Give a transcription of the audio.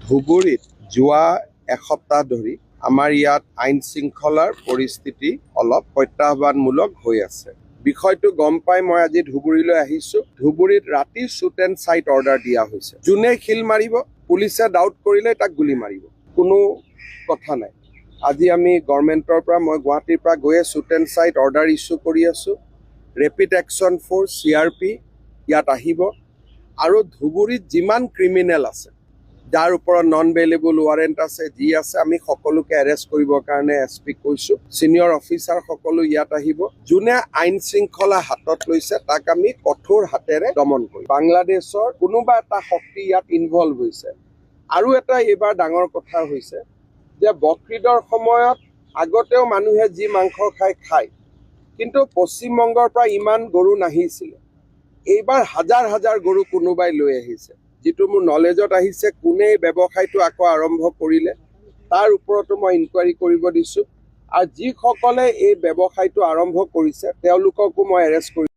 ধুবুৰীত যোৱা এসপ্তাহ ধৰি আমাৰ ইয়াত আইন শৃংখলাৰ পৰিস্থিতি অলপ প্ৰত্যাহ্বানমূলক হৈ আছে। বিষয়টো গম পাই মই আজি ধুবুৰীলৈ আহিছোঁ। ধুবুৰীত ৰাতি শ্বুট এণ্ড চাইট অৰ্ডাৰ দিয়া হৈছে। যোনে শিল মাৰিব, পুলিচে ডাউট কৰিলে তাক গুলি মাৰিব, কোনো কথা নাই। আজি আমি গভৰ্ণমেণ্টৰ পৰা, মই গুৱাহাটীৰ পৰা গৈয়ে shoot and site order issue কৰি আছোঁ। ৰেপিড একশ্যন ফ'ৰ্চ CRP ইয়াত আহিব আৰু ধুবুৰীত যিমান ক্ৰিমিনেল আছে, যাৰ ওপৰত নন বেইলেবল ৱাৰেণ্ট আছে, যি আছে, আমি সকলোকে এৰেষ্ট কৰিবৰ কাৰণে SP কৈছোঁ। ছিনিয়ৰ অফিচাৰ সকলো ইয়াত আহিব। যোনে আইন শৃংখলা হাতত লৈছে তাক আমি কঠোৰ হাতেৰে দমন কৰিম। বাংলাদেশৰ কোনোবা এটা শক্তি ইয়াত ইনভলভ হৈছে। আৰু এটা এইবাৰ ডাঙৰ কথা হৈছে যে বকৰীদৰ সময়ত আগতেও মানুহে যি মাংস খায়, কিন্তু পশ্চিমবংগৰ পৰা ইমান গৰু নাহিছিলে। এইবাৰ হাজাৰ হাজাৰ গৰু কোনোবাই লৈ আহিছে। যিটো মোৰ নলেজত আহিছে, কোনে এই ব্যৱসায়টো আকৌ আৰম্ভ কৰিলে তাৰ ওপৰতো মই ইনকুৱাৰী কৰিব দিছোঁ। আৰু যিসকলে এই ব্যৱসায়টো আৰম্ভ কৰিছে তেওঁলোককো মই এৰেষ্ট কৰিম।